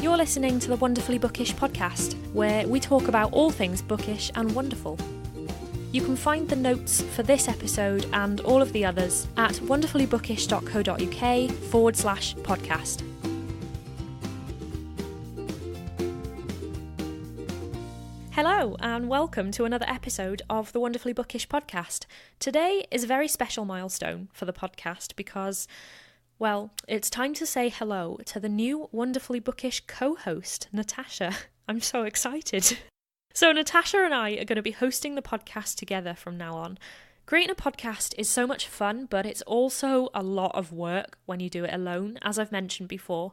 You're listening to the Wonderfully Bookish podcast, where we talk about all things bookish and wonderful. You can find the notes for this episode and all of the others at wonderfullybookish.co.uk/podcast. Hello and welcome to another episode of the Wonderfully Bookish podcast. Today is a very special milestone for the podcast because, well, it's time to say hello to the new Wonderfully Bookish co-host, Natasha. I'm so excited. So Natasha and I are going to be hosting the podcast together from now on. Creating a podcast is so much fun, but it's also a lot of work when you do it alone, as I've mentioned before.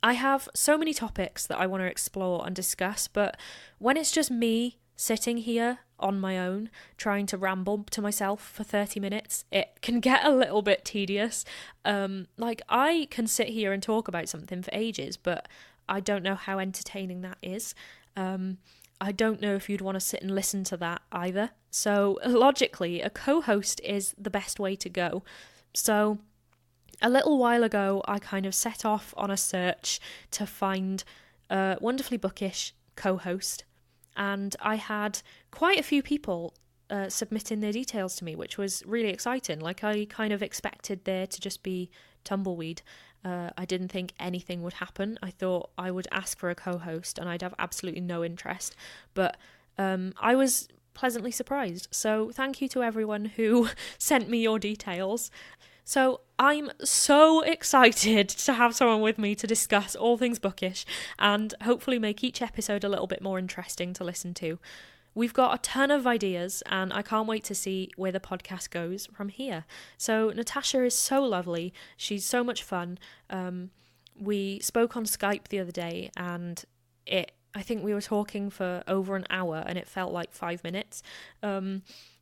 I have so many topics that I want to explore and discuss, but when it's just me sitting here on my own, trying to ramble to myself for 30 minutes, it can get a little bit tedious. I can sit here and talk about something for ages, but I don't know how entertaining that is. I don't know if you'd want to sit and listen to that either. So logically, a co-host is the best way to go. So a little while ago, I kind of set off on a search to find a Wonderfully Bookish co-host, and I had quite a few people submitting their details to me, which was really exciting. Like, I kind of expected there to just be tumbleweed. I didn't think anything would happen. I thought I would ask for a co-host and I'd have absolutely no interest, but I was pleasantly surprised. So thank you to everyone who sent me your details. So I'm so excited to have someone with me to discuss all things bookish and hopefully make each episode a little bit more interesting to listen to. We've got a ton of ideas and I can't wait to see where the podcast goes from here. So Natasha is so lovely. She's so much fun. We spoke on Skype the other day and I think we were talking for over an hour and it felt like 5 minutes.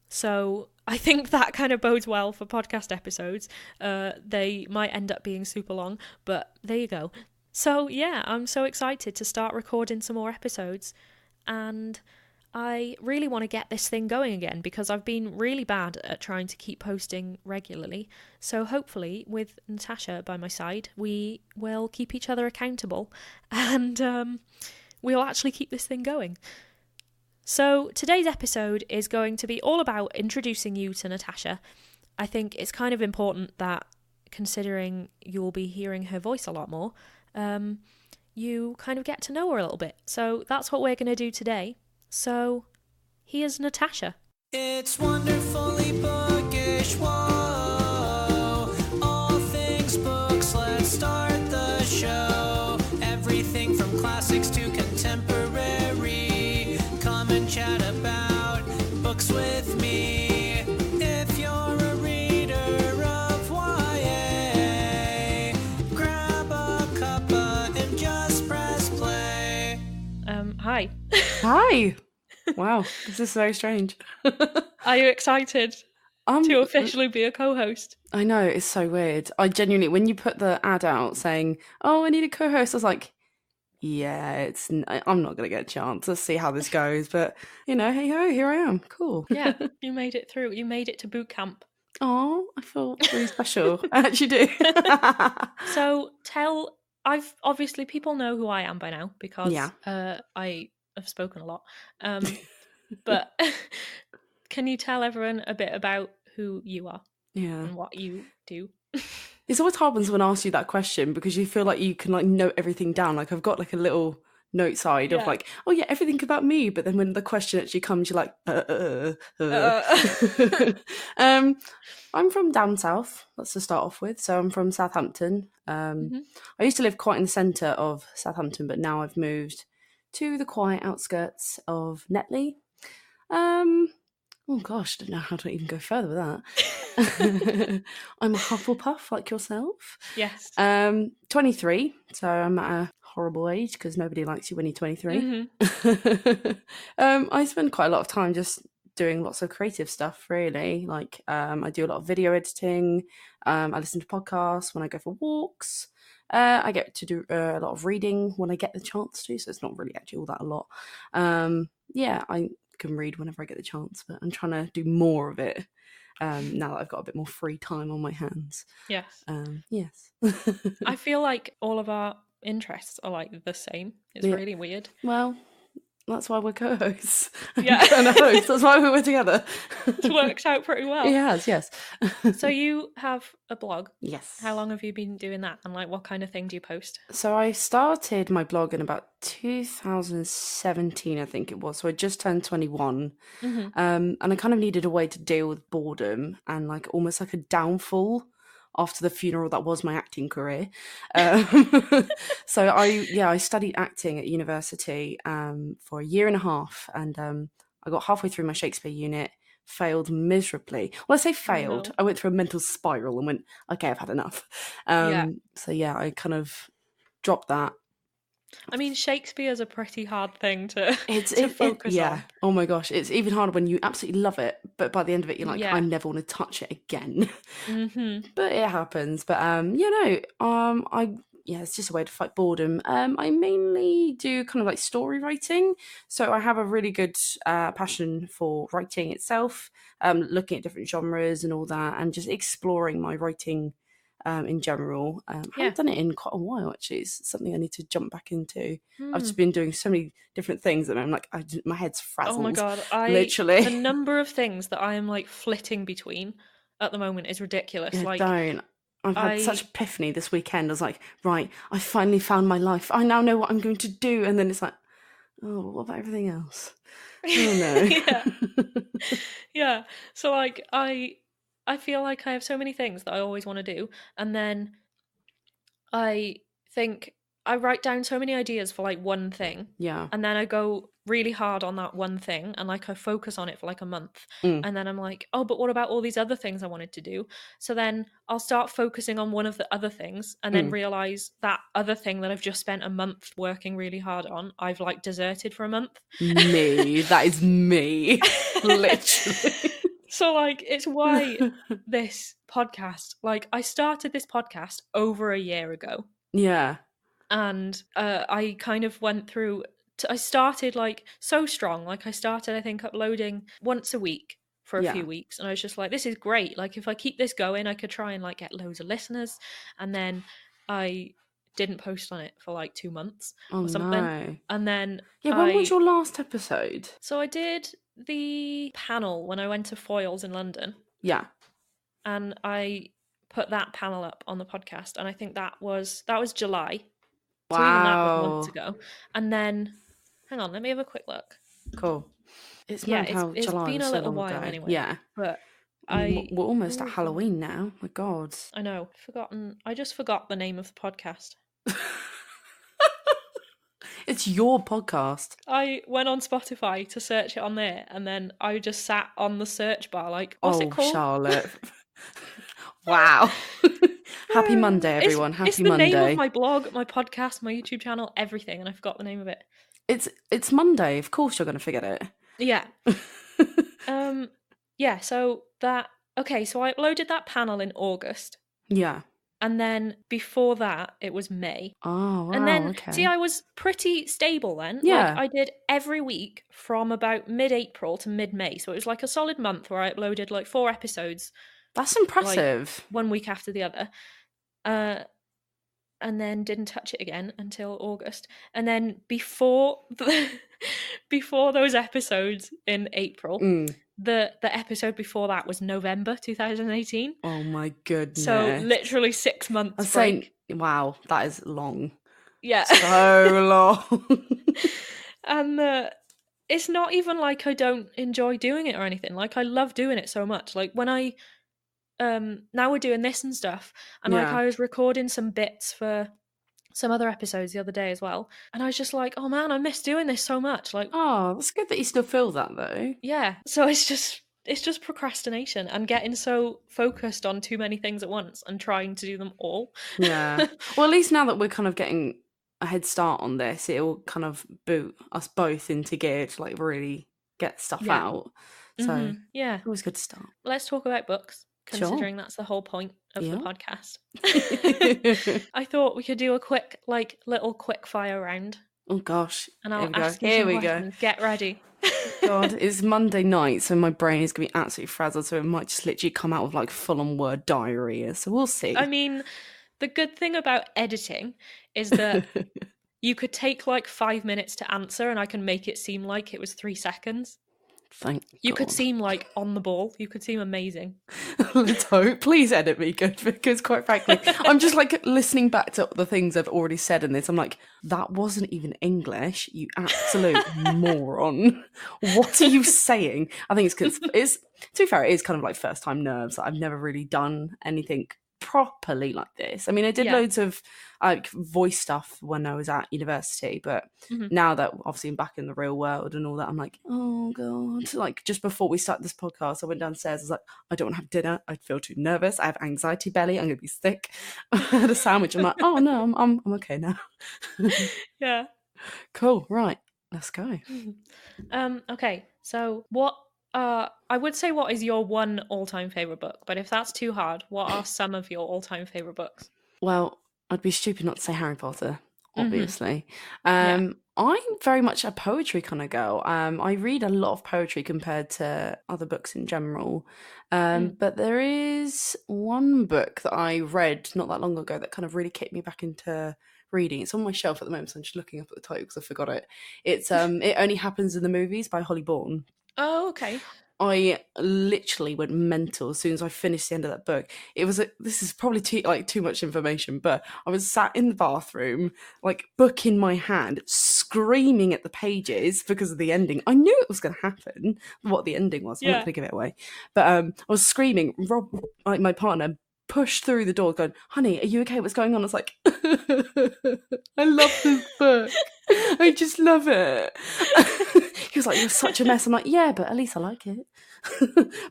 So I think that kind of bodes well for podcast episodes. They might end up being super long, but there you go. So yeah, I'm so excited to start recording some more episodes, and I really want to get this thing going again because I've been really bad at trying to keep posting regularly. So hopefully with Natasha by my side, we will keep each other accountable and we'll actually keep this thing going. So today's episode is going to be all about introducing you to Natasha. I think it's kind of important that, considering you'll be hearing her voice a lot more, you kind of get to know her a little bit. So that's what we're going to do today. So here's Natasha. It's wonderfully bookish, whoa. All things books, let's start the show. Everything from classics to contemporary. Come and chat about books with me. If you're a reader of YA, grab a cuppa and just press play. Hi. Hi. Wow, this is very strange. Are you excited to officially be a co-host? I know, it's so weird. I genuinely, when you put the ad out saying, oh, I need a co-host, I was like, yeah, I'm not going to get a chance. Let's see how this goes. But, hey ho, here I am. Cool. Yeah, you made it through. You made it to boot camp. Oh, I feel really special. I actually do. So obviously people know who I am by now because I have spoken a lot. But can you tell everyone a bit about who you are and what you do? It's always hard when someone asks you that question because you feel like you can note everything down. Like, I've got like a little note side of like, oh yeah, everything about me. But then when the question actually comes, you're like, I'm from down south. Let's just start off with. So I'm from Southampton. I used to live quite in the centre of Southampton, but now I've moved to the quiet outskirts of Netley. Oh gosh, I don't know how to even go further with that. I'm a Hufflepuff like yourself. Yes. 23, so I'm at a horrible age because nobody likes you when you're 23. I spend quite a lot of time just doing lots of creative stuff, really. Like, I do a lot of video editing. I listen to podcasts when I go for walks. I get to do a lot of reading when I get the chance to, so it's not really actually all that a lot. I can read whenever I get the chance, but I'm trying to do more of it now that I've got a bit more free time on my hands. Yes. Yes. I feel like all of our interests are like the same. It's Yeah. really weird. Well, that's why we're co-hosts. Yeah. And a host. That's why we were together. It's worked out pretty well. It has, yes. So you have a blog. Yes. How long have you been doing that? And like, what kind of thing do you post? So I started my blog in about 2017, I think it was. So I just turned 21. And I kind of needed a way to deal with boredom and like almost like a downfall after the funeral that was my acting career. So I studied acting at university for a year and a half, and I got halfway through my Shakespeare unit, failed miserably. Well, I say failed. no. I went through a mental spiral and went, okay, I've had enough. So yeah, I kind of dropped that. I mean, Shakespeare's a pretty hard thing to focus yeah. on. Oh my gosh, it's even harder when you absolutely love it, but by the end of it, you're like, Yeah. I never want to touch it again. But it happens. But it's just a way to fight boredom. I mainly do kind of like story writing, so I have a really good passion for writing itself, looking at different genres and all that, and just exploring my writing. In general, I haven't done it in quite a while. Actually, it's something I need to jump back into. I've just been doing so many different things, and I'm like, my head's frazzled. Oh my god! Literally, the number of things that I am like flitting between at the moment is ridiculous. Yeah, like, I've had such epiphany this weekend. I was like, right, I finally found my life. I now know what I'm going to do, and then it's like, oh, what about everything else? Oh no. Yeah. So like I feel like I have so many things that I always want to do, and then I think I write down so many ideas for like one thing, Yeah. and then I go really hard on that one thing, and like I focus on it for like a month, and then I'm like, oh, but what about all these other things I wanted to do? So then I'll start focusing on one of the other things, and then realize that other thing that I've just spent a month working really hard on, I've like deserted for a month. Me, that is me, literally. So, like, it's why this podcast, like, I started this podcast over a year ago. Yeah. And I kind of went through, I started, like, so strong. Like, I started, I think, uploading once a week for a few weeks. And I was just like, this is great. Like, if I keep this going, I could try and, like, get loads of listeners. And then I didn't post on it for, like, 2 months or something. No. And then when was your last episode? So I did the panel when I went to Foyles in London. Yeah. And I put that panel up on the podcast, and I think that was July. Wow. So even that was months ago. And then, hang on, let me have a quick look. Cool. It's July it's been a so little long while ago. anyway. Yeah. But we're almost at Halloween now. My God. I know. I just forgot the name of the podcast. It's your podcast. I went on Spotify to search it on there, and then I just sat on the search bar like, what's it called? Charlotte. Wow. Happy Monday, everyone. Happy Monday. It's the name of my blog, my podcast, my YouTube channel, everything, and I forgot the name of it. It's Monday. Of course you're going to forget it. Yeah. Yeah, so I uploaded that panel in August. Yeah. And then before that, it was May. Oh, wow. And then, okay. see, I was pretty stable then. Yeah. Like, I did every week from about mid-April to mid-May. So it was like a solid month where I uploaded like 4 episodes. That's impressive. Like, one week after the other. And then didn't touch it again until August. And then before those episodes in April, the episode before that was November 2018. Oh my goodness. So literally 6 months. I'm saying, wow, that is long. Yeah. So long. And it's not even like I don't enjoy doing it or anything. Like, I love doing it so much. Like, when I now we're doing this and stuff, and like I was recording some bits for some other episodes the other day as well, and I was just like, oh man, I miss doing this so much. Like, oh, that's good that you still feel that though. Yeah. So it's just procrastination and getting so focused on too many things at once and trying to do them all. Yeah. Well, at least now that we're kind of getting a head start on this, it'll kind of boot us both into gear to like really get stuff out. So yeah, always good to start. Let's talk about books, considering that's the whole point of the podcast. I thought we could do a quick, like, little quick fire round. Oh gosh. And I'll ask you some questions. Get ready. God, it's Monday night, so my brain is going to be absolutely frazzled, so it might just literally come out with like full-on word diarrhea, so we'll see. I mean, The good thing about editing is that you could take like 5 minutes to answer and I can make it seem like it was 3 seconds. Thank You God. could seem like on the ball. You could seem amazing. Let's hope. Please edit me good, because quite frankly, I'm just like listening back to the things I've already said in this. I'm like, that wasn't even English, you absolute moron. What are you saying? I think it's because it's, to be fair, it is kind of like first time nerves. I've never really done anything properly like this. I mean, I did loads of like voice stuff when I was at university, but now that obviously I'm back in the real world and all that, I'm like, oh God. Like just before we started this podcast, I went downstairs, I was like, I don't want to have dinner, I feel too nervous, I have anxiety belly, I'm gonna be sick. I had a sandwich, I'm like, oh no, I'm okay now. Yeah. Cool, right, let's go. Okay, so what I would say what is your one all-time favorite book, but if that's too hard, what are some of your all-time favorite books? Well, I'd be stupid not to say Harry Potter, obviously. Yeah. I'm very much a poetry kind of girl. I read a lot of poetry compared to other books in general. But there is one book that I read not that long ago that kind of really kicked me back into reading. It's on my shelf at the moment, so I'm just looking up at the title because I forgot it. It's It Only Happens in the Movies by Holly Bourne. Oh, okay. I literally went mental as soon as I finished the end of that book. It was this is probably too much information, but I was sat in the bathroom, like book in my hand, screaming at the pages because of the ending. I knew it was going to happen, what the ending was. I'm not going to give it away, but I was screaming. Rob, like my partner, pushed through the door, going, "Honey, are you okay? What's going on?" I was like, "I love this book. I just love it." He was like, "You're such a mess." I'm like, "Yeah, but at least I like it."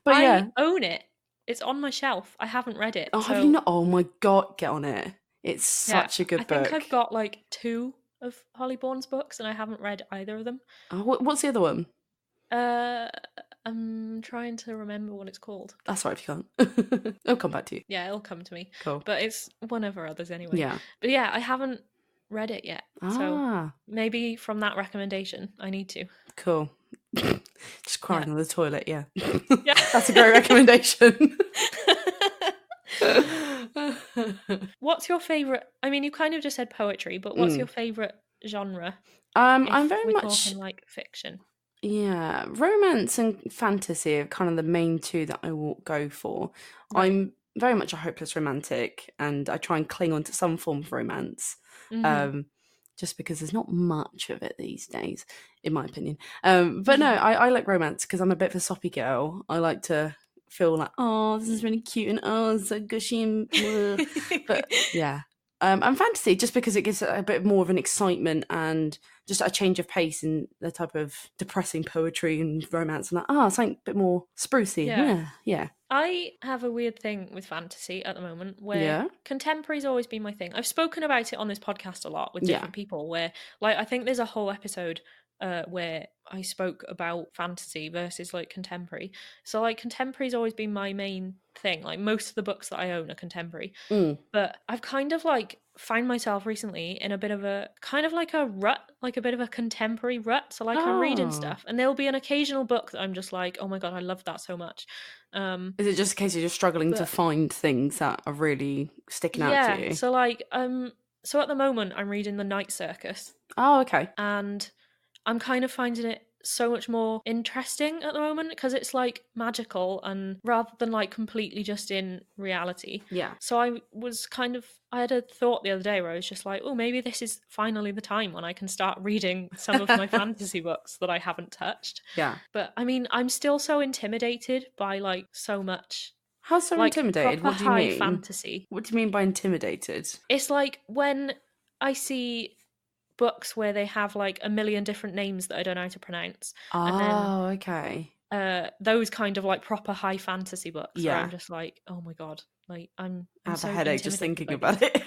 But I own it. It's on my shelf. I haven't read it. Oh, have you not? Oh my God, get on it. It's such a good book. I think I've got like 2 of Holly Bourne's books and I haven't read either of them. Oh, what's the other one? I'm trying to remember what it's called. That's right, if you can't. It'll come back to you. Yeah, it'll come to me. Cool. But it's one of her others anyway. Yeah. But yeah, I haven't read it yet. So maybe from that recommendation, I need to. Cool. Just crying on the toilet, yeah. Yeah. That's a great recommendation. What's your favourite? I mean, you kind of just said poetry, but what's your favourite genre? I'm very much talking like fiction. Yeah, romance and fantasy are kind of the main two that I will go for. Right. I'm very much a hopeless romantic, and I try and cling on to some form of romance, just because there's not much of it these days, in my opinion. But no, I like romance because I'm a bit of a soppy girl. I like to feel like, oh, this is really cute, and oh, it's so gushy, and but yeah. And fantasy, just because it gives a bit more of an excitement and just a change of pace in the type of depressing poetry and romance. And like, something a bit more sprucey. Yeah. I have a weird thing with fantasy at the moment where contemporary's always been my thing. I've spoken about it on this podcast a lot with different people where, like, I think there's a whole episode where I spoke about fantasy versus like contemporary. So like contemporary's always been my main thing. Like most of the books that I own are contemporary. But I've kind of like find myself recently in a bit of a kind of like a rut, like a bit of a contemporary rut. So like I'm reading stuff and there'll be an occasional book that I'm just like, oh my God, I love that so much. Is it just a case of you're struggling to find things that are really sticking out to you? So like so at the moment I'm reading The Night Circus. Oh, okay. And I'm kind of finding it so much more interesting at the moment because it's like magical and rather than like completely just in reality. Yeah. So I had a thought the other day where I was just like, oh, maybe this is finally the time when I can start reading some of my fantasy books that I haven't touched. Yeah. But I mean, I'm still so intimidated by like so much. How so like, intimidated? What do you mean? Fantasy. What do you mean by intimidated? It's like when I see books where they have like a million different names that I don't know how to pronounce. Okay. Those kind of like proper high fantasy books. Yeah. Where I'm just like, oh my God, like I have so a headache just thinking about it.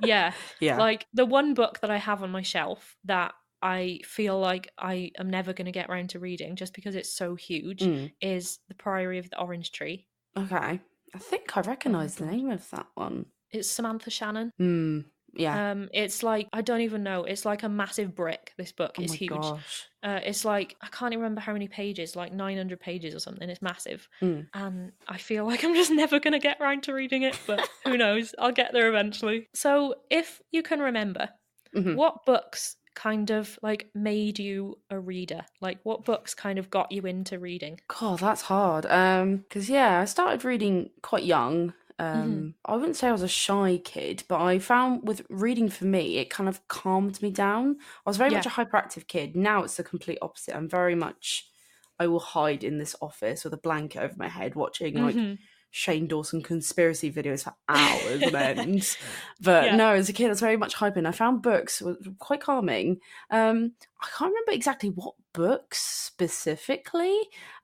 Yeah. Yeah. Like the one book that I have on my shelf that I feel like I am never going to get around to reading just because it's so huge is The Priory of the Orange Tree. Okay. I think I recognise the name of that one. It's Samantha Shannon. Yeah. It's like, I don't even know. It's like a massive brick. This book Oh is my huge. gosh. It's like, I can't even remember how many pages, like 900 pages or something. It's massive. And I feel like I'm just never going to get around to reading it, but who knows? I'll get there eventually. So if you can remember, what books kind of like made you a reader? Like what books kind of got you into reading? God, that's hard. Because I started reading quite young. I wouldn't say I was a shy kid, but I found with reading for me, it kind of calmed me down. I was very much a hyperactive kid. Now it's the complete opposite. I'm very much, I will hide in this office with a blanket over my head watching like Shane Dawson conspiracy videos for hours on end. But no, as a kid, I was very much hyper, and I found books were quite calming. I can't remember exactly what books specifically,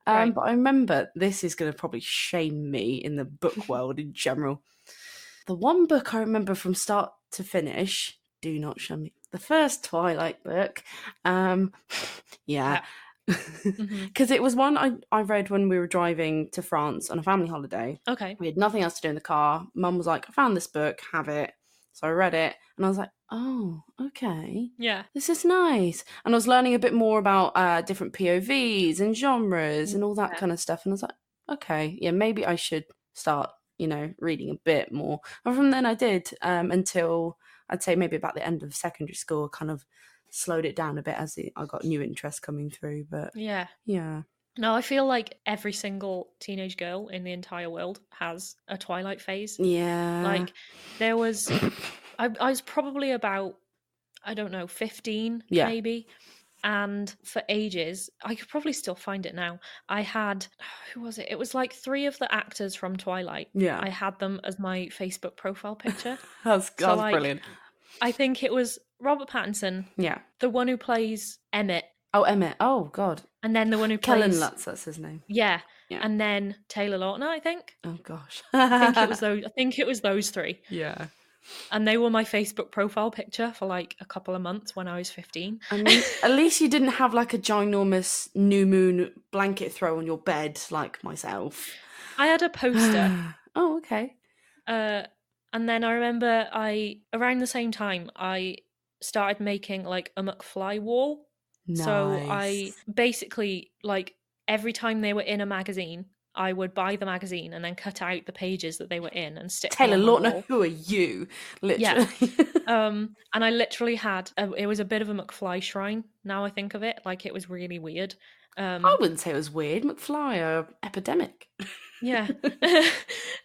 but I remember, this is going to probably shame me in the book world in general. The one book I remember from start to finish, do not shame me, the first Twilight book. Because it was one I read when we were driving to France on a family holiday. Okay. We had nothing else to do in the car. Mum was like, I found this book, have it. So I read it and I was like, oh, okay. Yeah. This is nice. And I was learning a bit more about different POVs and genres and all that kind of stuff. And I was like, okay, yeah, maybe I should start, reading a bit more. And from then I did until I'd say maybe about the end of secondary school, kind of slowed it down a bit as I got new interests coming through. But yeah. No, I feel like every single teenage girl in the entire world has a Twilight phase. Yeah. Like there was, I was probably about, I don't know, 15 maybe. And for ages, I could probably still find it now. I had, who was it? It was like 3 of the actors from Twilight. Yeah. I had them as my Facebook profile picture. That's brilliant. I think it was Robert Pattinson. Yeah. The one who plays Emmett. Oh, Emmett. Oh, God. And then the one who Kellen plays... Lutz, that's his name. Yeah. And then Taylor Lautner, I think. Oh, gosh. I think it was those 3. Yeah. And they were my Facebook profile picture for like a couple of months when I was 15. I mean, at least you didn't have like a ginormous new moon blanket throw on your bed like myself. I had a poster. Oh, okay. And then I remember around the same time, I started making like a McFly wall. Nice. So I basically, like, every time they were in a magazine, I would buy the magazine and then cut out the pages that they were in and stick Taylor them on my Lautner, wall. who are you? Literally. Yeah. And I literally had, it was a bit of a McFly shrine, now I think of it. Like, it was really weird. I wouldn't say it was weird. McFly are epidemic. Yeah.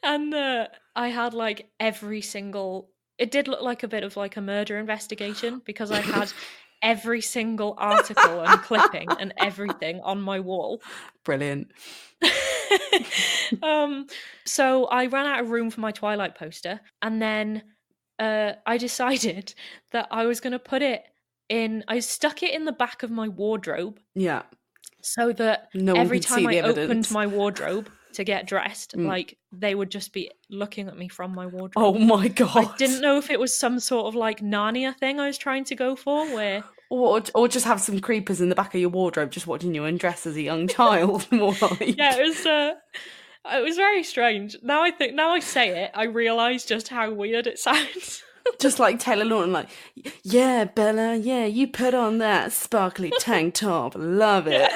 And I had like every single, it did look like a bit of like a murder investigation because I had every single article and clipping and everything on my wall. Brilliant. So I ran out of room for my Twilight poster, and then I decided that I was going to put it in, I stuck it in the back of my wardrobe. Yeah. So that every time I opened my wardrobe to get dressed, like, they would just be looking at me from my wardrobe. Oh my God. I didn't know if it was some sort of like Narnia thing I was trying to go for, where... Or just have some creepers in the back of your wardrobe just watching you undress as a young child, more like. Yeah, it was very strange. Now I say it, I realise just how weird it sounds. Just like Taylor Lautner, like, yeah, Bella, yeah, you put on that sparkly tank top, love it.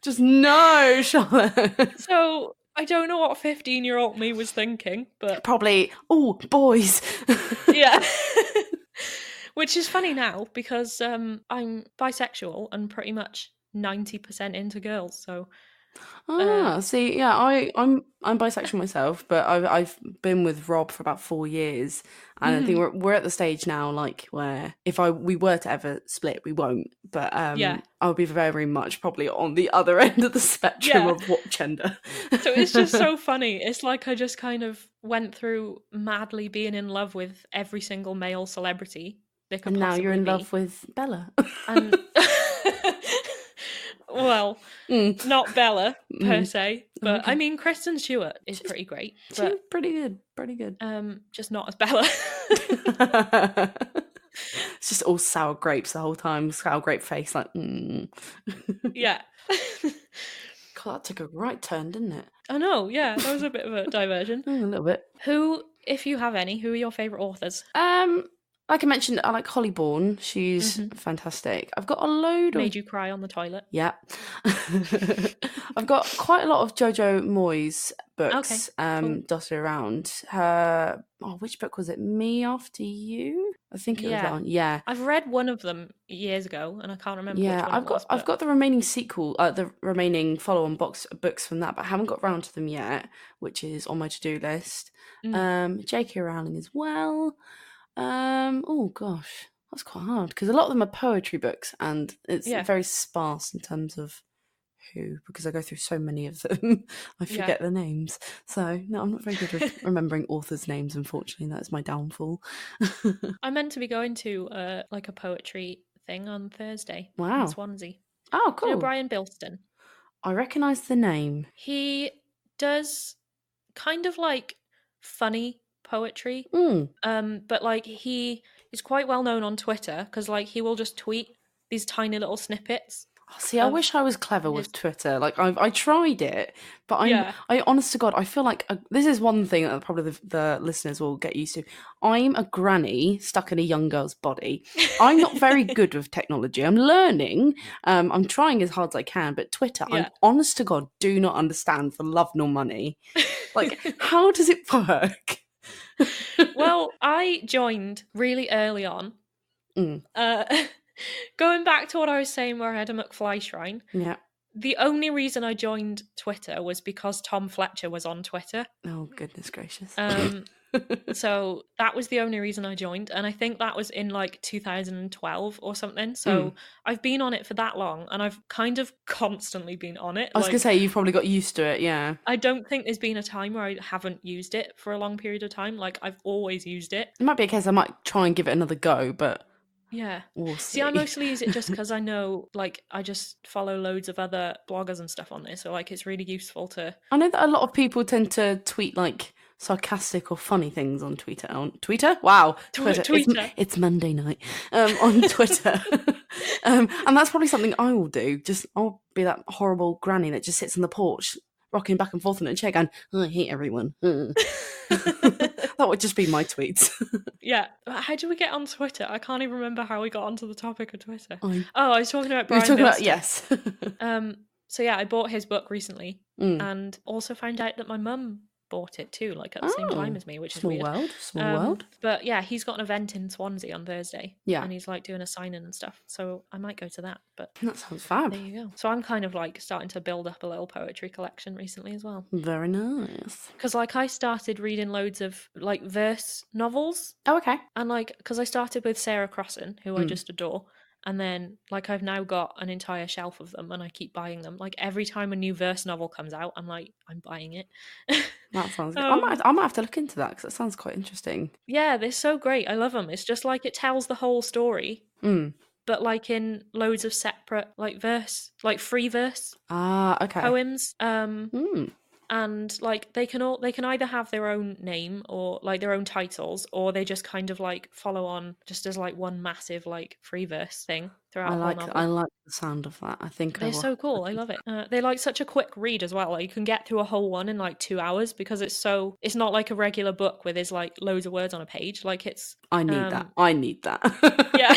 Just no, Charlotte. So I don't know what 15-year-old me was thinking, but probably, oh, boys. Yeah. Which is funny now because I'm bisexual and pretty much 90% into girls. So see, yeah, I'm bisexual myself, but I've been with Rob for about 4 years, and I think we're at the stage now, like, where if we were to ever split, we won't. But I'll be very much probably on the other end of the spectrum of what gender. So it's just so funny. It's like I just kind of went through madly being in love with every single male celebrity. And now you're in love with Bella. And well, not Bella per se, but okay. I mean, Kristen Stewart is pretty great. She's pretty good. Just not as Bella. It's just all sour grapes the whole time. Sour grape face, like. Yeah. God, that took a right turn, didn't it? I know. Yeah, that was a bit of a diversion. A little bit. Who if you have any, who are your favourite authors? Like I mentioned, I like Holly Bourne. She's fantastic. I've got a load Made of... you cry on the toilet? Yeah. I've got quite a lot of Jojo Moyes books cool. dotted around. Her... Oh, which book was it? Me After You? I think it was that one. Yeah. I've read one of them years ago, and I can't remember which one it was. I've got the remaining sequel, the remaining follow-on books from that, but I haven't got round to them yet, which is on my to-do list. J.K. Rowling as well. Oh gosh, that's quite hard because a lot of them are poetry books, and it's very sparse in terms of who, because I go through so many of them, I forget the names. So no, I'm not very good with remembering authors' names. Unfortunately, that's my downfall. I'm meant to be going to like a poetry thing on Thursday. Wow. In Swansea. Oh, cool. You know Brian Bilson? I recognise the name. He does kind of like funny poetry, but like he is quite well known on Twitter because like he will just tweet these tiny little snippets. See, I wish I was clever with Twitter. Like I tried it, but I honest to God, I feel like this is one thing that probably the listeners will get used to. I'm a granny stuck in a young girl's body. I'm not very good with technology. I'm learning. I'm trying as hard as I can, but Twitter, I'm honest to God, do not understand for love nor money. Like, how does it work? Well, I joined really early on. Going back to what I was saying where I had a McFly shrine. Yeah. The only reason I joined Twitter was because Tom Fletcher was on Twitter. Oh, goodness gracious. So that was the only reason I joined. And I think that was in like 2012 or something. So I've been on it for that long and I've kind of constantly been on it. I was going to say, you've probably got used to it, yeah. I don't think there's been a time where I haven't used it for a long period of time. Like, I've always used it. It might be a case I might try and give it another go, but... Yeah. We'll see, I mostly use it just because I know, like, I just follow loads of other bloggers and stuff on there. So, like, it's really useful to... I know that a lot of people tend to tweet, like, sarcastic or funny things on Twitter. On Twitter? Wow. Twitter. It's Monday night. On Twitter. And that's probably something I will do. I'll be that horrible granny that just sits on the porch, rocking back and forth in a chair going, I hate everyone. That would just be my tweets. Yeah. How did we get on Twitter? I can't even remember how we got onto the topic of Twitter. I was talking about Brian Bilson. Yes. So yeah, I bought his book recently and also found out that my mum bought it too, like at the same time as me, which is weird. Small world. But yeah, he's got an event in Swansea on Thursday. Yeah. And he's like doing a sign-in and stuff. So I might go to that. But that sounds fab. There you go. So I'm kind of like starting to build up a little poetry collection recently as well. Very nice. Because like I started reading loads of like verse novels. Oh, okay. And like, because I started with Sarah Crossan, who I just adore. And then, like, I've now got an entire shelf of them and I keep buying them. Like, every time a new verse novel comes out, I'm like, I'm buying it. That sounds good. I might have to look into that because that sounds quite interesting. Yeah, they're so great. I love them. It's just like it tells the whole story, but like in loads of separate, like free verse poems. And like they can either have their own name or like their own titles, or they just kind of like follow on just as like one massive like free verse thing throughout. I like the sound of that. I think they're so cool. I love it. They're like such a quick read as well. Like you can get through a whole one in like 2 hours because it's not like a regular book where there's like loads of words on a page. Like it's I need that. Yeah.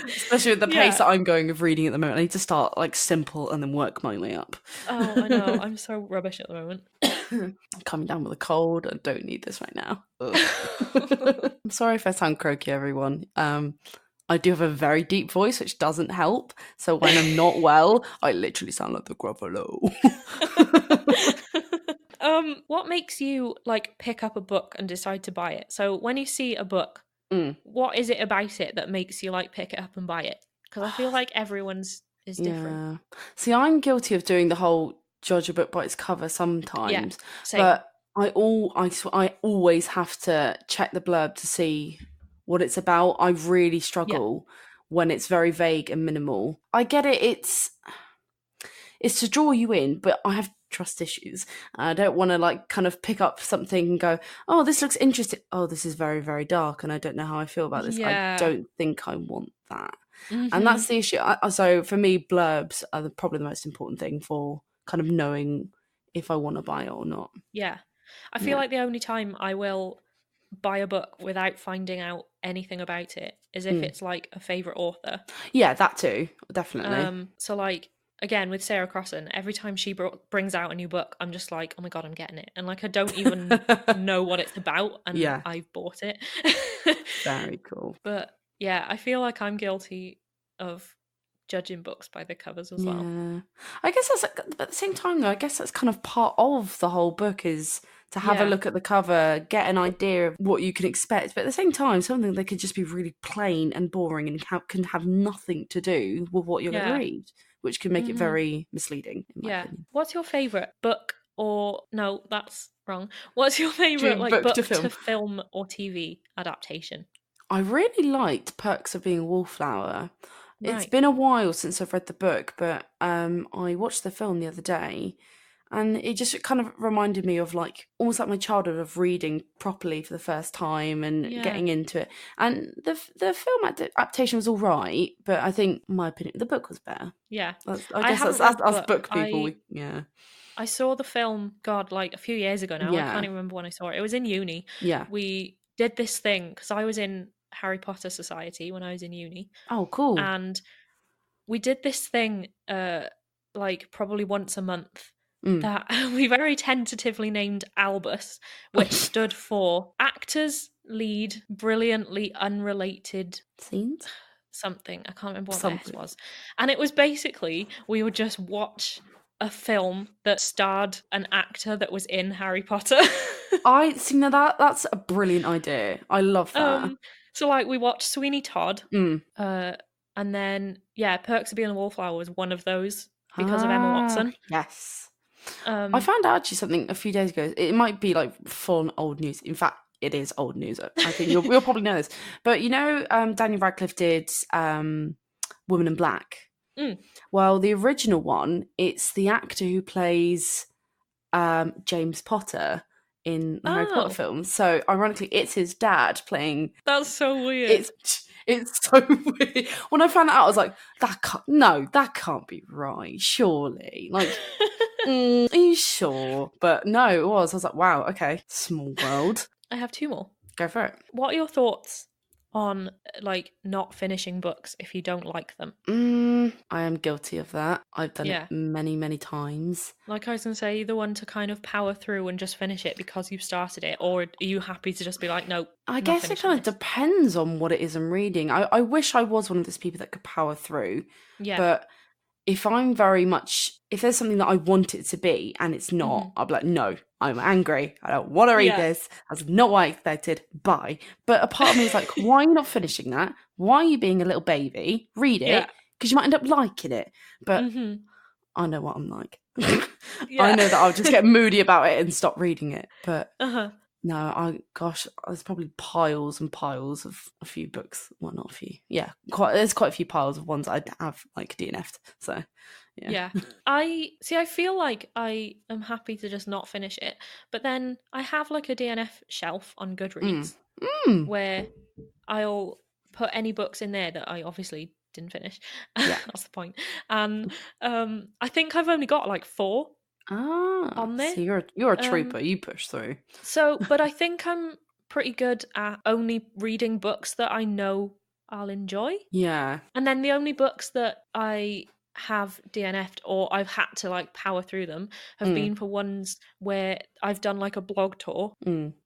Especially with the pace that I'm going of reading at the moment. I need to start like simple and then work my way up. Oh, I know. I'm so rubbish at the moment. I'm coming down with a cold. I don't need this right now. I'm sorry if I sound croaky, everyone. I do have a very deep voice, which doesn't help. So when I'm not well, I literally sound like the Gruffalo. What makes you like pick up a book and decide to buy it? So when you see a book, what is it about it that makes you like pick it up and buy it? Because I feel like everyone's is different. Yeah. See, I'm guilty of doing the whole judge a book by its cover sometimes, same. But I always have to check the blurb to see what it's about. I really struggle when it's very vague and minimal. I get it, it's to draw you in, but I have trust issues. I don't want to like kind of pick up something and go, oh, this looks interesting. Oh, this is very, very dark and I don't know how I feel about this. I don't think I want that. And that's the issue. So for me, blurbs are probably the most important thing for kind of knowing if I want to buy it or not. Yeah. I feel like the only time I will buy a book without finding out anything about it is if it's like a favourite author. Yeah, that too, definitely. So like, again, with Sarah Crossan, every time she brings out a new book, I'm just like, oh my God, I'm getting it. And like, I don't even know what it's about, and Yeah. I've bought it. Very cool. But yeah, I feel like I'm guilty of judging books by the covers as well. Yeah. I guess that's, but at the same time though, I guess that's kind of part of the whole book, is to have a look at the cover, get an idea of what you can expect. But at the same time, something that could just be really plain and boring and can have nothing to do with what you're going to read, which can make it very misleading, in my opinion. What's your favourite book, or no, that's wrong. What's your favourite like book to film or TV adaptation? I really liked Perks of Being a Wallflower. Right. It's been a while since I've read the book, but I watched the film the other day, and it just kind of reminded me of like almost like my childhood of reading properly for the first time and getting into it. And the film adaptation was all right, but I think, in my opinion, the book was better. Yeah, I guess that's us book people. I saw the film, God, like a few years ago now. I can't even remember when I saw it. It was in uni. Yeah, we did this thing because I was in Harry Potter Society when I was in uni. Oh, cool. And we did this thing like probably once a month that we very tentatively named Albus, which stood for Actors Lead Brilliantly Unrelated Scenes? Something. I can't remember what the S was. And it was basically, we would just watch a film that starred an actor that was in Harry Potter. I see, now that's a brilliant idea. I love that. So like we watched Sweeney Todd, and then Perks of Being a Wallflower was one of those because of Emma Watson. Yes. I found out actually something a few days ago. It might be like full old news. In fact, it is old news. I think you'll probably know this. But you know, Daniel Radcliffe did Woman in Black. Well, the original one, it's the actor who plays James Potter in the Harry Potter films. So ironically, it's his dad playing. That's so weird. It's so weird. When I found that out, I was like, that can't be right, surely. Like, are you sure? But no, it was. I was like, wow, okay, small world. I have two more. Go for it. What are your thoughts on like not finishing books if you don't like them? I am guilty of that. I've done it many, many times. Like I was going to say, either one to kind of power through and just finish it because you've started it, or are you happy to just be like, no, I guess it kind of depends on what it is I'm reading. I wish I was one of those people that could power through. Yeah. But if I'm very much, if there's something that I want it to be and it's not, I'll be like, no, I'm angry. I don't want to read this. That's not what I expected. Bye. But a part of me is like, why are you not finishing that? Why are you being a little baby? Read it, because you might end up liking it. But I know what I'm like. I know that I'll just get moody about it and stop reading it. But no, there's probably piles and piles of a few books. Well, not a few. Yeah, there's quite a few piles of ones I have like DNF'd. So yeah. I feel like I am happy to just not finish it, but then I have like a DNF shelf on Goodreads where I'll put any books in there that I obviously didn't finish. That's the point. And I think I've only got like 4 on there. So you're a trooper. You push through. So, but I think I'm pretty good at only reading books that I know I'll enjoy. Yeah. And then the only books that I have DNF'd or I've had to like power through them have been for ones where I've done like a blog tour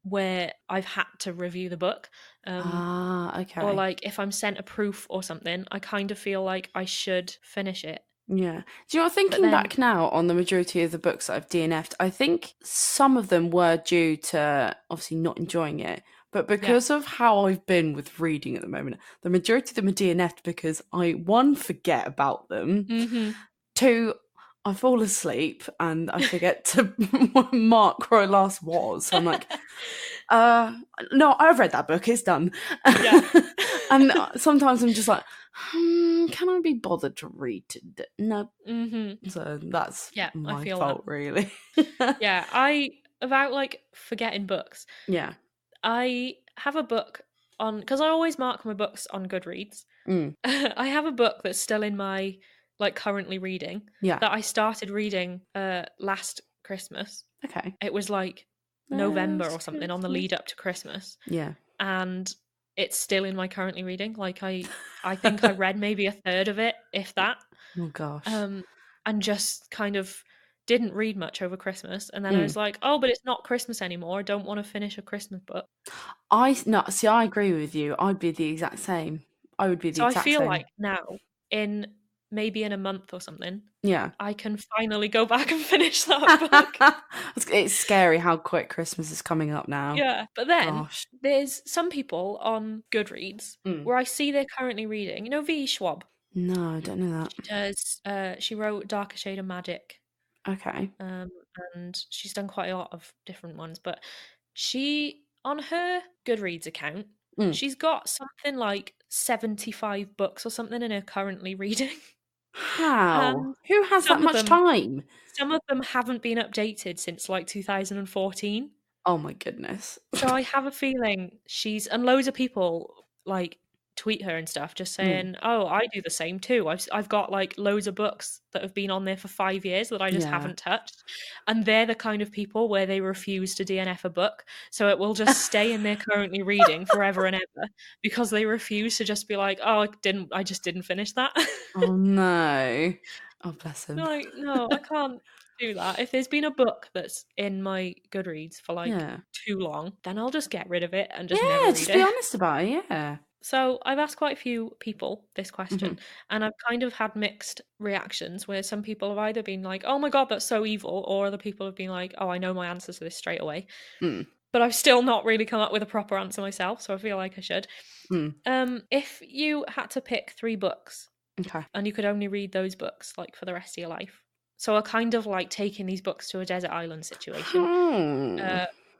where I've had to review the book. Okay. Or like if I'm sent a proof or something, I kind of feel like I should finish it. Yeah. Do you know, thinking back now on the majority of the books that I've DNF'd, I think some of them were due to obviously not enjoying it. But because of how I've been with reading at the moment, the majority of them are DNF'd because I, 1, forget about them, 2, I fall asleep and I forget to mark where I last was. So I'm like, no, I've read that book, it's done. And sometimes I'm just like, can I be bothered to read it? No. So that's my fault, really. About like forgetting books. Yeah. I have a book on, because I always mark my books on Goodreads. I have a book that's still in my, like, currently reading that I started reading last Christmas. Okay. It was like November or something, on the lead up to Christmas. Yeah. And it's still in my currently reading. Like I think I read maybe a third of it, if that. Oh gosh. And just kind of didn't read much over Christmas. And then I was like, oh, but it's not Christmas anymore. I don't want to finish a Christmas book. I agree with you. I'd be the exact same. I would be the exact same. So I feel like now, maybe in a month or something, yeah, I can finally go back and finish that book. It's scary how quick Christmas is coming up now. Yeah, but then there's some people on Goodreads where I see they're currently reading. You know V. Schwab? No, I don't know that. She wrote Darker Shade of Magic. Okay. And she's done quite a lot of different ones, but she, on her Goodreads account, she's got something like 75 books or something in her currently reading. How? Who has that much time? Some of them haven't been updated since like 2014. Oh my goodness. So I have a feeling and loads of people like tweet her and stuff just saying, oh, I do the same too. I've got like loads of books that have been on there for 5 years that I just haven't touched. And they're the kind of people where they refuse to DNF a book. So it will just stay in their currently reading forever and ever because they refuse to just be like, oh, I just didn't finish that. Oh no. Oh, bless him. Like, no, I can't do that. If there's been a book that's in my Goodreads for like too long, then I'll just get rid of it and just never read just it. be honest about it, yeah. So I've asked quite a few people this question, and I've kind of had mixed reactions where some people have either been like, oh my God, that's so evil, or other people have been like, oh, I know my answers to this straight away. But I've still not really come up with a proper answer myself, so I feel like I should. If you had to pick 3 books, and you could only read those books like for the rest of your life, so are kind of like taking these books to a desert island situation,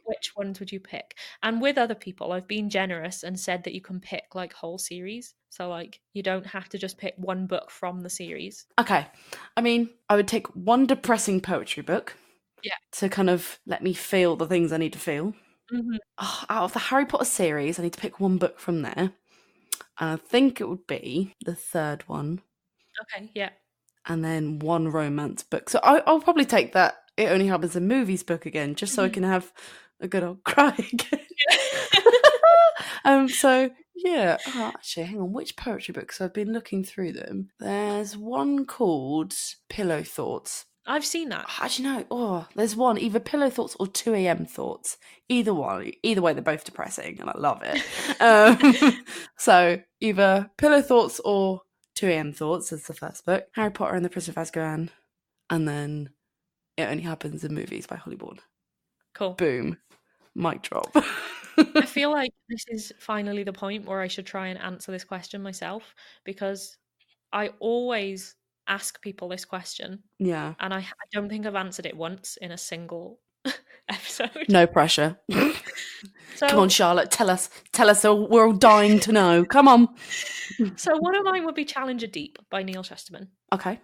which ones would you pick? And with other people, I've been generous and said that you can pick like whole series. So like you don't have to just pick one book from the series. Okay. I mean, I would take one depressing poetry book. Yeah. To kind of let me feel the things I need to feel. Out of the Harry Potter series, I need to pick one book from there. And I think it would be the 3rd one. Okay, yeah. And then one romance book. So I'll probably take that It Only Happens in Movies book again, just so I can have a good old cry again. So yeah, actually, hang on, which poetry books? I've been looking through them. There's one called Pillow Thoughts. I've seen that. Actually, no. There's one, either Pillow Thoughts or 2 a.m. Thoughts. Either way, they're both depressing, and I love it. So either Pillow Thoughts or 2 a.m. Thoughts is the first book. Harry Potter and the Prisoner of Azkaban, and then It Only Happens in Movies by Holly Bourne. Cool. Boom. Mic drop. I feel like this is finally the point where I should try and answer this question myself, because I always ask people this question. Yeah. And I don't think I've answered it once in a single episode. No pressure. Come on, Charlotte, tell us. We're all dying to know. Come on. So one of mine would be Challenger Deep by Neil Chesterman. Okay.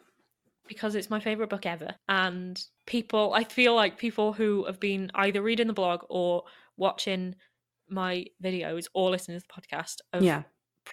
Because it's my favourite book ever. And I feel like people who have been either reading the blog or watching my videos or listening to the podcast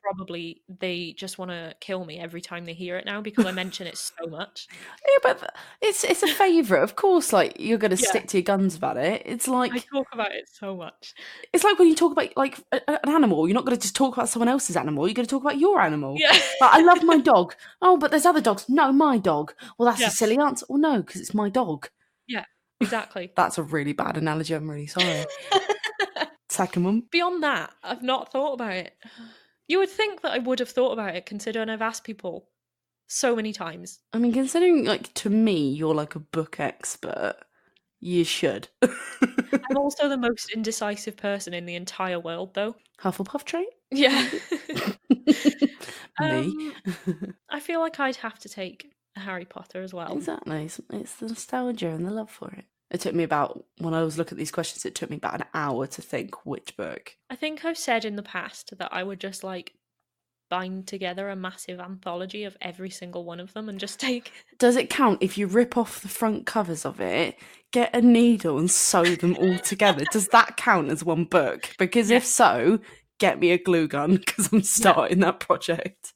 probably they just want to kill me every time they hear it now because I mention it so much. Yeah, but it's a favourite. Of course, like, you're going to stick to your guns about it. It's like... I talk about it so much. It's like when you talk about, like, an animal, you're not going to just talk about someone else's animal. You're going to talk about your animal. Yeah. Like, I love my dog. Oh, but there's other dogs. No, my dog. Well, that's a silly answer. Well, no, because it's my dog. Yeah, exactly. That's a really bad analogy. I'm really sorry. Second one. Beyond that, I've not thought about it. You would think that I would have thought about it, considering I've asked people so many times. I mean, considering, like, to me, you're like a book expert, you should. I'm also the most indecisive person in the entire world, though. Hufflepuff trait? Yeah. Me? I feel like I'd have to take Harry Potter as well. Exactly. It's the nostalgia and the love for it. It took me when I was looking at these questions, it took me about an hour to think which book. I think I've said in the past that I would just like bind together a massive anthology of every single one of them and just take... Does it count if you rip off the front covers of it, get a needle and sew them all together? Does that count as one book? Because if so, get me a glue gun because I'm starting that project.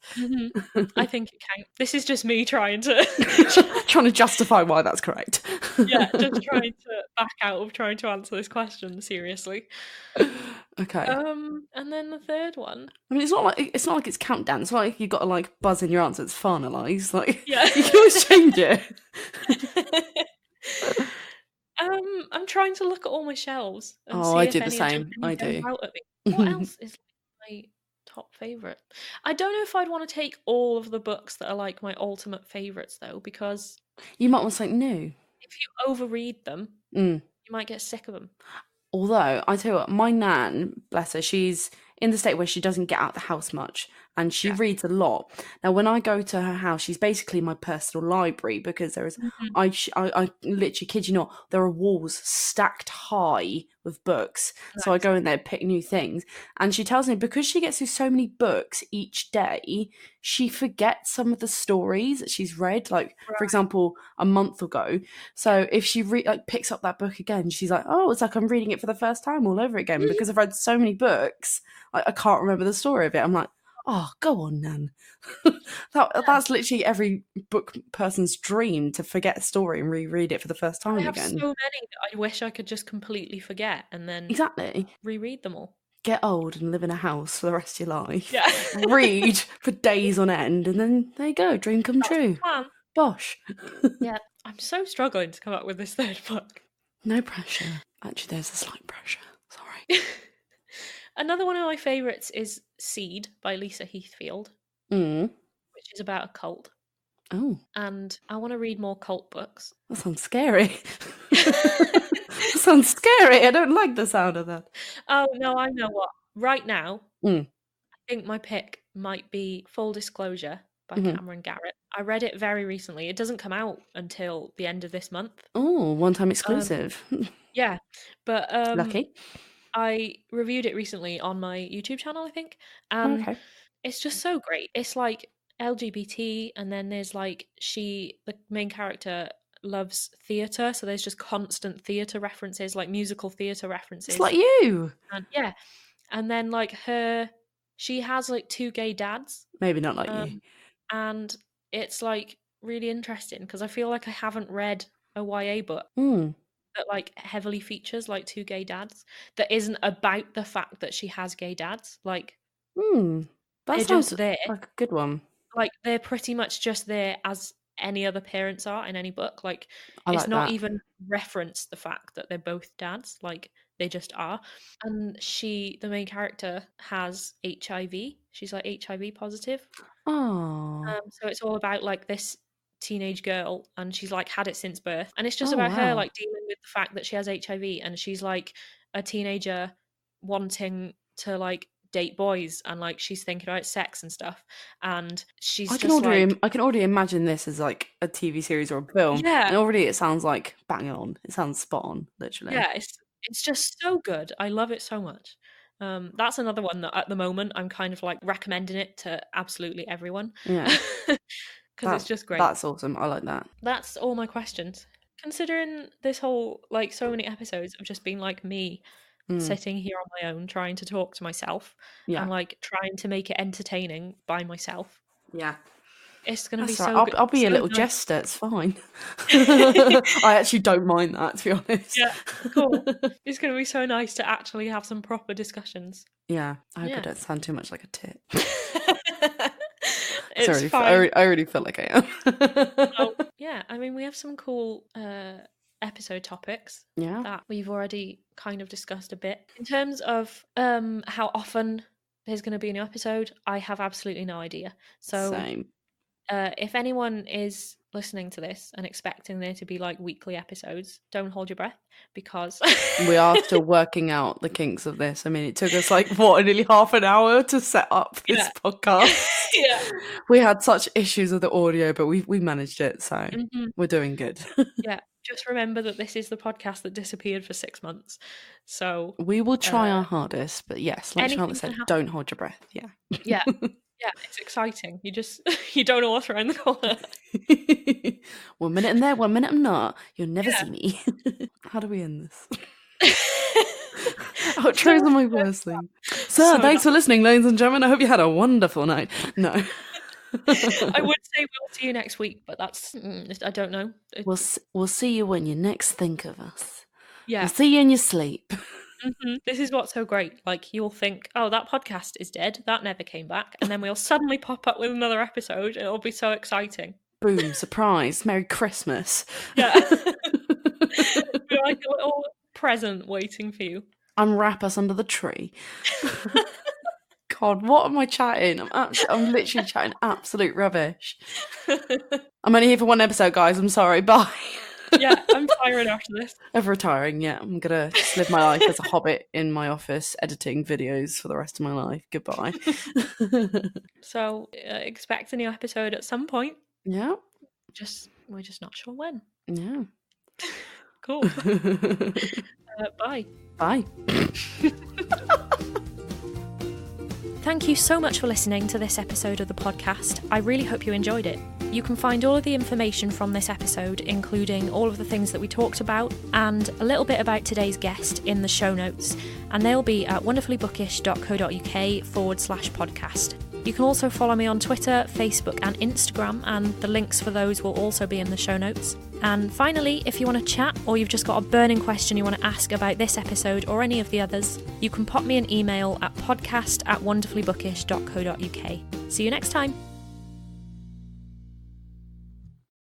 I think it can. This is just me trying to justify why that's correct. just trying to back out of trying to answer this question seriously. Okay. And then the third one. I mean, it's not like it's countdown. It's not like you've got to like buzz in your answer. It's finalised. Like, Yeah. you can always change it. I'm trying to look at all my shelves and see I if do the any same. I do. out at me. What else is my top favourite? I don't know if I'd want to take all of the books that are like my ultimate favourites though, because you might want something new. If you overread them, you might get sick of them. Although, I tell you what, my nan, bless her, she's in the state where she doesn't get out of the house much and she reads a lot. Now, when I go to her house, she's basically my personal library because there is, I literally kid you not, there are walls stacked high with books. Nice. So I go in there, pick new things. And she tells me because she gets through so many books each day, she forgets some of the stories that she's read, like, for example, a month ago. So if she picks up that book again, she's like, oh, it's like I'm reading it for the first time all over again because I've read so many books, I can't remember the story of it. I'm like, oh, go on, Nan. That's literally every book person's dream, to forget a story and reread it for the first time again. I have so many that I wish I could just completely forget and then reread them all. Get old and live in a house for the rest of your life. Yeah. Read for days on end and then there you go, dream come true. Bosh. Yeah, I'm so struggling to come up with this third book. No pressure. Actually, there's a slight pressure. Sorry. Another one of my favourites is Seed by Lisa Heathfield, which is about a cult. Oh. And I want to read more cult books. That sounds scary. That sounds scary. I don't like the sound of that. Oh, no, I know what. Right now, I think my pick might be Full Disclosure by Cameron Garrett. I read it very recently. It doesn't come out until the end of this month. Oh, one-time exclusive. Yeah, but lucky. I reviewed it recently on my YouTube channel, I think, and it's just so great. It's like LGBT, and then there's like the main character loves theatre, so there's just constant theatre references, like musical theatre references. It's like you. And, yeah, and then like she has like 2 gay dads. Maybe not like you. And it's like really interesting because I feel like I haven't read a YA book that like heavily features like 2 gay dads that isn't about the fact that she has gay dads. Like, that sounds like a good one. Like they're pretty much just there as any other parents are in any book. Like it's not even reference the fact that they're both dads. Like they just are. And the main character, has HIV. She's like HIV positive. Oh. So it's all about like this teenage girl, and she's like had it since birth, and it's just about her like dealing with the fact that she has HIV, and she's like a teenager wanting to like date boys, and like she's thinking about sex and stuff, and I can already imagine this as like a TV series or a film. Yeah, and already it sounds like bang on. It sounds spot on, literally. Yeah, it's just so good. I love it so much. That's another one that at the moment I'm kind of like recommending it to absolutely everyone. Yeah. Because it's just great. That's awesome. I like that. That's all my questions. Considering this whole, like, so many episodes have just been like me sitting here on my own trying to talk to myself and like trying to make it entertaining by myself. Yeah. It's going to be so good. I'll be a little jester. It's fine. I actually don't mind that, to be honest. Yeah, cool. It's going to be so nice to actually have some proper discussions. Yeah. I hope I don't sound too much like a tit. It's fine. I already feel like I am. Yeah, I mean, we have some cool episode topics that we've already kind of discussed a bit. In terms of how often there's going to be a new episode, I have absolutely no idea. So Same. If anyone is listening to this and expecting there to be like weekly episodes, don't hold your breath, because we are still working out the kinks of this. I mean, it took us like nearly half an hour to set up this podcast. Yeah, we had such issues with the audio, but we managed it, so we're doing good. Yeah, just remember that this is the podcast that disappeared for 6 months, so we will try our hardest. But yes, like Charlotte said, don't hold your breath. Yeah. Yeah, it's exciting. You don't know what's around the corner. 1 minute I'm there, 1 minute I'm not. You'll never see me. How do we end this? Outros are my worst thing. So, thanks for listening, ladies and gentlemen. I hope you had a wonderful night. No. I would say we'll see you next week, but that's, I don't know. We'll see you when you next think of us. Yeah. We'll see you in your sleep. This is what's so great. Like, you'll think, oh, that podcast is dead. That never came back. And then we'll suddenly pop up with another episode. It'll be so exciting. Boom, surprise. Merry Christmas. Yeah. We're like a little present waiting for you. Unwrap us under the tree. God, what am I chatting? I'm literally chatting absolute rubbish. I'm only here for one episode, guys. I'm sorry. Bye. Yeah, I'm tired after this. Of retiring, yeah. I'm going to just live my life as a hobbit in my office, editing videos for the rest of my life. Goodbye. So, expect a new episode at some point. Yeah. We're just not sure when. Yeah. Cool. Bye. Bye. Thank you so much for listening to this episode of the podcast. I really hope you enjoyed it. You can find all of the information from this episode, including all of the things that we talked about and a little bit about today's guest, in the show notes, and they'll be at wonderfullybookish.co.uk/podcast. You can also follow me on Twitter, Facebook and Instagram, and the links for those will also be in the show notes. And finally, if you want to chat or you've just got a burning question you want to ask about this episode or any of the others, you can pop me an email at podcast@wonderfullybookish.co.uk. See you next time.